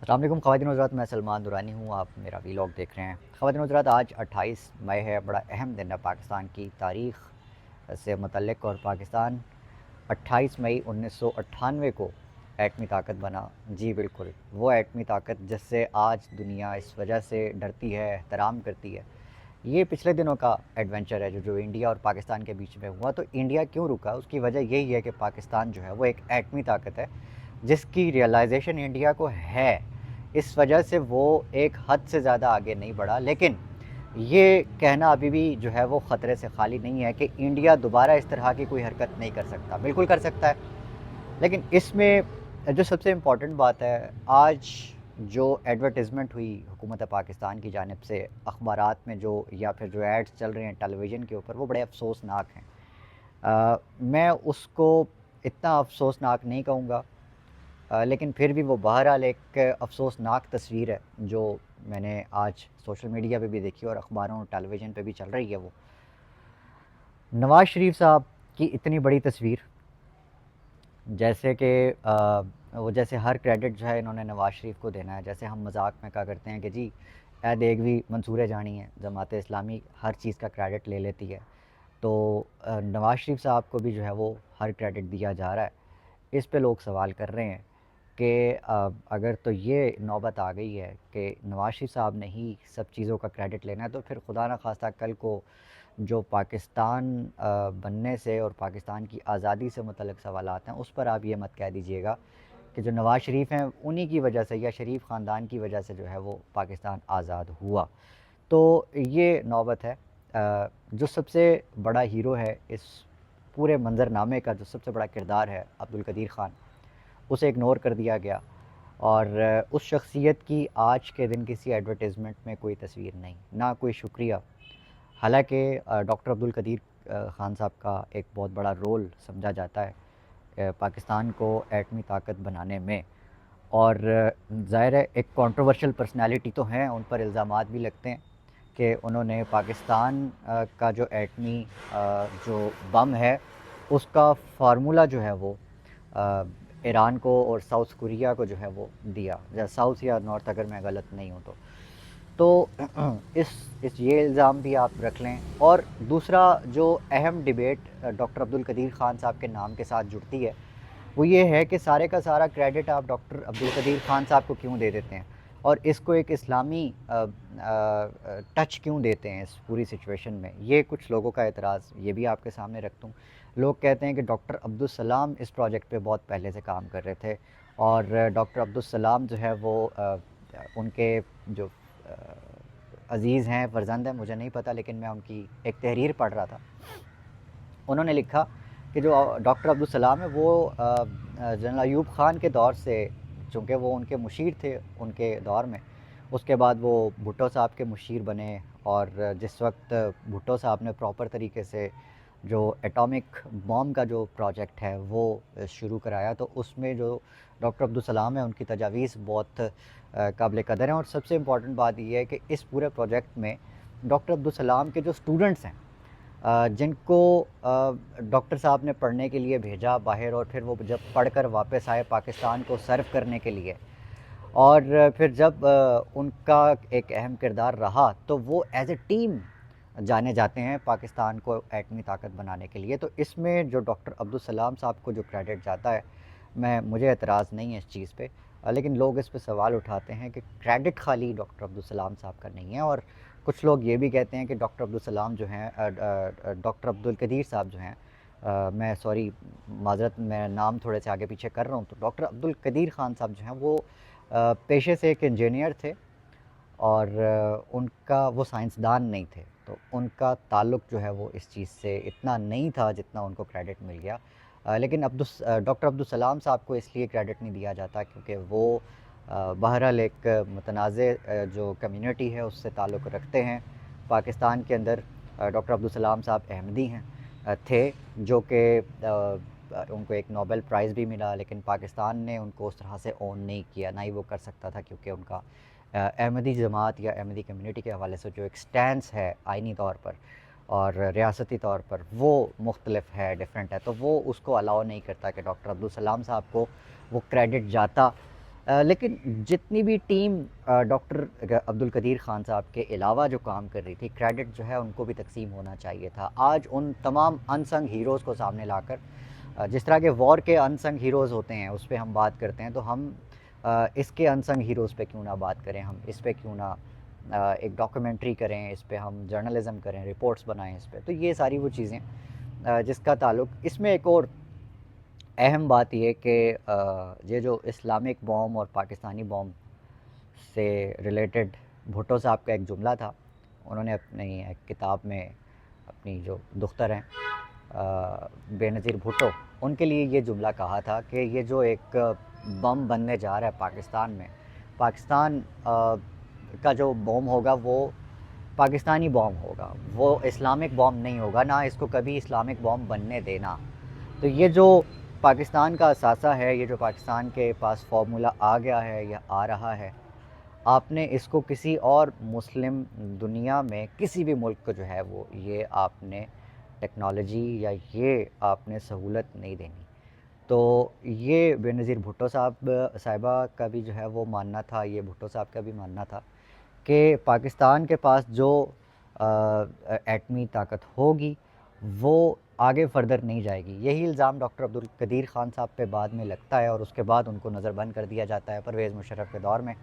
السلام علیکم خواتین و حضرات، میں سلمان دورانی ہوں. آپ میرا ویلاگ دیکھ رہے ہیں. خواتین و حضرات، آج 28 مئی ہے. بڑا اہم دن ہے پاکستان کی تاریخ سے متعلق. اور پاکستان 28 مئی 1998 کو ایٹمی طاقت بنا. جی بالکل، وہ ایٹمی طاقت جس سے آج دنیا اس وجہ سے ڈرتی ہے، احترام کرتی ہے. یہ پچھلے دنوں کا ایڈونچر ہے جو انڈیا اور پاکستان کے بیچ میں ہوا. تو انڈیا کیوں رکا؟ اس کی وجہ یہی ہے کہ پاکستان جو ہے وہ ایک ایٹمی طاقت ہے جس کی ریئلائزیشن انڈیا کو ہے. اس وجہ سے وہ ایک حد سے زیادہ آگے نہیں بڑھا. لیکن یہ کہنا ابھی بھی جو ہے وہ خطرے سے خالی نہیں ہے کہ انڈیا دوبارہ اس طرح کی کوئی حرکت نہیں کر سکتا. بالکل کر سکتا ہے. لیکن اس میں جو سب سے امپورٹنٹ بات ہے، آج جو ایڈورٹیزمنٹ ہوئی حکومت پاکستان کی جانب سے اخبارات میں جو یا پھر جو ایڈز چل رہے ہیں ٹیلی ویژن کے اوپر، وہ بڑے افسوسناک ہیں. میں اس کو اتنا افسوسناک نہیں کہوں گا، لیکن پھر بھی وہ بہرحال ایک افسوسناک تصویر ہے جو میں نے آج سوشل میڈیا پہ بھی دیکھی اور اخباروں اور ٹیلی ویژن پہ بھی چل رہی ہے. وہ نواز شریف صاحب کی اتنی بڑی تصویر، جیسے کہ وہ جیسے ہر کریڈٹ جو ہے انہوں نے نواز شریف کو دینا ہے. جیسے ہم مذاق میں کہا کرتے ہیں کہ جی اے دیگوی منصور جانی ہے، جماعت اسلامی ہر چیز کا کریڈٹ لے لیتی ہے. تو نواز شریف صاحب کو بھی جو ہے وہ ہر کریڈٹ دیا جا رہا ہے. اس پہ لوگ سوال کر رہے ہیں کہ اگر تو یہ نوبت آ گئی ہے کہ نواز شریف صاحب نے ہی سب چیزوں کا کریڈٹ لینا ہے، تو پھر خدا نہ خواستہ کل کو جو پاکستان بننے سے اور پاکستان کی آزادی سے متعلق سوالات ہیں اس پر آپ یہ مت کہہ دیجئے گا کہ جو نواز شریف ہیں انہی کی وجہ سے یا شریف خاندان کی وجہ سے جو ہے وہ پاکستان آزاد ہوا. تو یہ نوبت ہے. جو سب سے بڑا ہیرو ہے اس پورے منظر نامے کا، جو سب سے بڑا کردار ہے عبدالقدیر خان، اسے اگنور کر دیا گیا. اور اس شخصیت کی آج کے دن کسی ایڈورٹیزمنٹ میں کوئی تصویر نہیں، نہ کوئی شکریہ. حالانکہ ڈاکٹر عبدالقدیر خان صاحب کا ایک بہت بڑا رول سمجھا جاتا ہے پاکستان کو ایٹمی طاقت بنانے میں. اور ظاہر ہے ایک کنٹروورشل پرسنالٹی تو ہیں، ان پر الزامات بھی لگتے ہیں کہ انہوں نے پاکستان کا جو ایٹمی جو بم ہے اس کا فارمولہ جو ہے وہ ایران کو اور ساؤتھ کوریا کو جو ہے وہ دیا، یا ساؤتھ یا نارتھ اگر میں غلط نہیں ہوں تو اس یہ الزام بھی آپ رکھ لیں. اور دوسرا جو اہم ڈیبیٹ ڈاکٹر عبدالقدیر خان صاحب کے نام کے ساتھ جڑتی ہے وہ یہ ہے کہ سارے کا سارا کریڈٹ آپ ڈاکٹر عبدالقدیر خان صاحب کو کیوں دے دیتے ہیں، اور اس کو ایک اسلامی ٹچ کیوں دیتے ہیں اس پوری سچویشن میں. یہ کچھ لوگوں کا اعتراض یہ بھی آپ کے سامنے رکھتا ہوں. لوگ کہتے ہیں کہ ڈاکٹر عبدالسلام اس پروجیکٹ پہ بہت پہلے سے کام کر رہے تھے، اور ڈاکٹر عبدالسلام جو ہے وہ ان کے جو عزیز ہیں، فرزند ہیں، مجھے نہیں پتہ، لیکن میں ان کی ایک تحریر پڑھ رہا تھا. انہوں نے لکھا کہ جو ڈاکٹر عبدالسلام ہے وہ جنرل ایوب خان کے دور سے، چونکہ وہ ان کے مشیر تھے ان کے دور میں، اس کے بعد وہ بھٹو صاحب کے مشیر بنے. اور جس وقت بھٹو صاحب نے پراپر طریقے سے جو ایٹامک بام کا جو پروجیکٹ ہے وہ شروع کرایا، تو اس میں جو ڈاکٹر عبدالسلام ہیں ان کی تجاویز بہت قابل قدر ہیں. اور سب سے امپورٹنٹ بات یہ ہے کہ اس پورے پروجیکٹ میں ڈاکٹر عبدالسلام کے جو اسٹوڈنٹس ہیں جن کو ڈاکٹر صاحب نے پڑھنے کے لیے بھیجا باہر، اور پھر وہ جب پڑھ کر واپس آئے پاکستان کو سرو کرنے کے لیے، اور پھر جب ان کا ایک اہم کردار رہا تو وہ ایز اے ٹیم جانے جاتے ہیں پاکستان کو ایٹمی طاقت بنانے کے لیے. تو اس میں جو ڈاکٹر عبدالسلام صاحب کو جو کریڈٹ جاتا ہے، مجھے اعتراض نہیں ہے اس چیز پہ، لیکن لوگ اس پہ سوال اٹھاتے ہیں کہ کریڈٹ خالی ڈاکٹر عبدالسلام صاحب کا نہیں ہے. اور کچھ لوگ یہ بھی کہتے ہیں کہ ڈاکٹر عبدالسلام جو ہیں ڈاکٹر عبدالقدیر صاحب جو ہیں، میں سوری معذرت میں نام تھوڑے سے آگے پیچھے کر رہا ہوں، تو ڈاکٹر عبدالقدیر خان صاحب جو ہیں وہ پیشے سے ایک انجینئر تھے، اور ان کا وہ سائنسدان نہیں تھے. تو ان کا تعلق جو ہے وہ اس چیز سے اتنا نہیں تھا جتنا ان کو کریڈٹ مل گیا. لیکن ڈاکٹر عبدالسلام صاحب کو اس لیے کریڈٹ نہیں دیا جاتا کیونکہ وہ بہرحال ایک متنازع جو کمیونٹی ہے اس سے تعلق رکھتے ہیں. پاکستان کے اندر ڈاکٹر عبدالسلام صاحب احمدی ہیں تھے، جو کہ ان کو ایک نوبل پرائز بھی ملا، لیکن پاکستان نے ان کو اس طرح سے اون نہیں کیا، نہ ہی وہ کر سکتا تھا، کیونکہ ان کا احمدی جماعت یا احمدی کمیونٹی کے حوالے سے جو ایک سٹینس ہے آئینی طور پر اور ریاستی طور پر وہ مختلف ہے، ڈیفرنٹ ہے. تو وہ اس کو الاؤ نہیں کرتا کہ ڈاکٹر عبدالسلام صاحب کو وہ کریڈٹ جاتا. لیکن جتنی بھی ٹیم ڈاکٹر عبد القدیر خان صاحب کے علاوہ جو کام کر رہی تھی، کریڈٹ جو ہے ان کو بھی تقسیم ہونا چاہیے تھا. آج ان تمام ان سنگ ہیروز کو سامنے لا کر جس طرح کے وار کے ان سنگ ہیروز ہوتے ہیں اس پہ ہم بات کرتے ہیں، تو ہم اس کے ان سنگ ہیروز پہ کیوں نہ بات کریں، ہم اس پہ کیوں نہ ایک ڈاکومنٹری کریں، اس پہ ہم جرنلزم کریں، رپورٹس بنائیں اس پہ. تو یہ ساری وہ چیزیں جس کا تعلق اس میں ایک اور اہم بات یہ کہ یہ جو اسلامک بوم اور پاکستانی بوم سے ریلیٹڈ بھٹو صاحب کا ایک جملہ تھا. انہوں نے اپنی ایک کتاب میں اپنی جو دختر ہیں بے نظیر بھٹو، ان کے لیے یہ جملہ کہا تھا کہ یہ جو ایک بم بننے جا رہا ہے پاکستان میں، پاکستان کا جو بوم ہوگا وہ پاکستانی بوم ہوگا، وہ اسلامک بوم نہیں ہوگا، نہ اس کو کبھی اسلامک بوم بننے دینا. تو یہ جو پاکستان کا اثاثہ ہے، یہ جو پاکستان کے پاس فارمولا آ گیا ہے یا آ رہا ہے، آپ نے اس کو کسی اور مسلم دنیا میں کسی بھی ملک کو جو ہے وہ یہ آپ نے ٹیکنالوجی یا یہ آپ نے سہولت نہیں دینی. تو یہ بے نظیر بھٹو صاحبہ کا بھی جو ہے وہ ماننا تھا، یہ بھٹو صاحب کا بھی ماننا تھا کہ پاکستان کے پاس جو ایٹمی طاقت ہوگی وہ آگے فردر نہیں جائے گی. یہی الزام ڈاکٹر عبد القدیر خان صاحب پہ بعد میں لگتا ہے اور اس کے بعد ان کو نظر بند کر دیا جاتا ہے. پرویز مشرف کے دور میں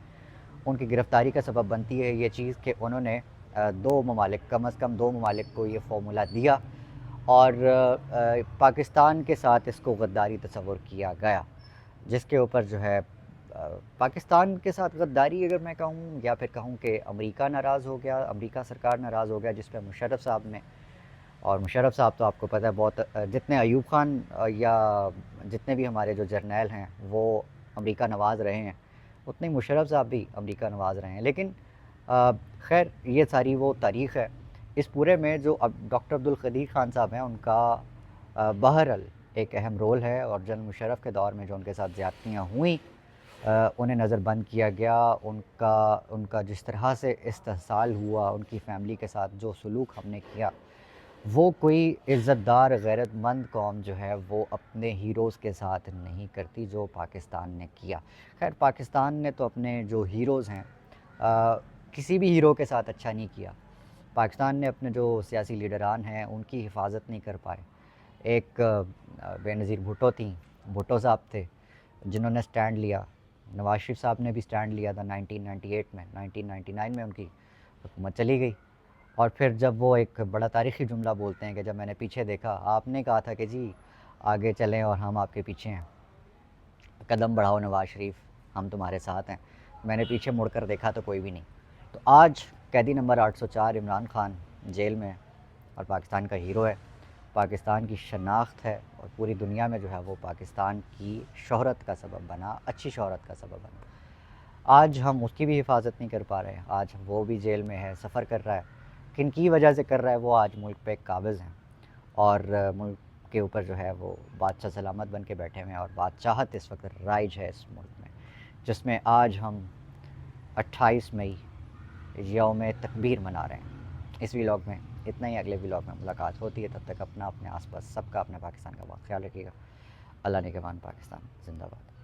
ان کی گرفتاری کا سبب بنتی ہے یہ چیز کہ انہوں نے دو ممالک، کم از کم دو ممالک کو یہ فارمولا دیا اور پاکستان کے ساتھ اس کو غداری تصور کیا گیا، جس کے اوپر جو ہے پاکستان کے ساتھ غداری اگر میں کہوں یا پھر کہوں کہ امریکہ ناراض ہو گیا، امریکہ سرکار ناراض ہو گیا، جس پہ مشرف صاحب نے، اور مشرف صاحب تو آپ کو پتہ ہے بہت، جتنے ایوب خان یا جتنے بھی ہمارے جو جرنیل ہیں وہ امریکہ نواز رہے ہیں، اتنے مشرف صاحب بھی امریکہ نواز رہے ہیں. لیکن خیر یہ ساری وہ تاریخ ہے. اس پورے میں جو اب ڈاکٹر عبد القدیر خان صاحب ہیں ان کا بہرحال ایک اہم رول ہے، اور جنرل مشرف کے دور میں جو ان کے ساتھ زیادتیاں ہوئیں انہیں نظر بند کیا گیا، ان کا جس طرح سے استحصال ہوا، ان کی فیملی کے ساتھ جو سلوک ہم نے کیا، وہ کوئی عزت دار غیرت مند قوم جو ہے وہ اپنے ہیروز کے ساتھ نہیں کرتی جو پاکستان نے کیا. خیر پاکستان نے تو اپنے جو ہیروز ہیں کسی بھی ہیرو کے ساتھ اچھا نہیں کیا. پاکستان نے اپنے جو سیاسی لیڈران ہیں ان کی حفاظت نہیں کر پائے. ایک بے نظیر بھٹو تھیں، بھٹو صاحب تھے جنہوں نے سٹینڈ لیا. نواز شریف صاحب نے بھی سٹینڈ لیا تھا 1998 میں، 1999 میں ان کی حکومت چلی گئی. اور پھر جب وہ ایک بڑا تاریخی جملہ بولتے ہیں کہ جب میں نے پیچھے دیکھا، آپ نے کہا تھا کہ جی آگے چلیں اور ہم آپ کے پیچھے ہیں، قدم بڑھاؤ نواز شریف، ہم تمہارے ساتھ ہیں. میں نے پیچھے مڑ کر دیکھا تو کوئی بھی نہیں. تو آج قیدی نمبر 804 عمران خان جیل میں اور پاکستان کا ہیرو ہے، پاکستان کی شناخت ہے، اور پوری دنیا میں جو ہے وہ پاکستان کی شہرت کا سبب بنا، اچھی شہرت کا سبب بنا. آج ہم اس کی بھی حفاظت نہیں کر پا رہے. آج وہ بھی جیل میں ہے، سفر کر رہا ہے. کن کی وجہ سے کر رہا ہے؟ وہ آج ملک پہ قابض ہیں اور ملک کے اوپر جو ہے وہ بادشاہ سلامت بن کے بیٹھے ہوئے ہیں، اور بادشاہت اس وقت رائج ہے اس ملک میں، جس میں آج ہم 28 مئی یوم تکبیر منا رہے ہیں. اس ویلاگ میں اتنا ہی، اگلے ویلاگ میں ملاقات ہوتی ہے. تب تک اپنا، اپنے آس پاس سب کا، اپنے پاکستان کا بہت خیال رکھیے گا. اللہ نگہبان. پاکستان زندہ باد.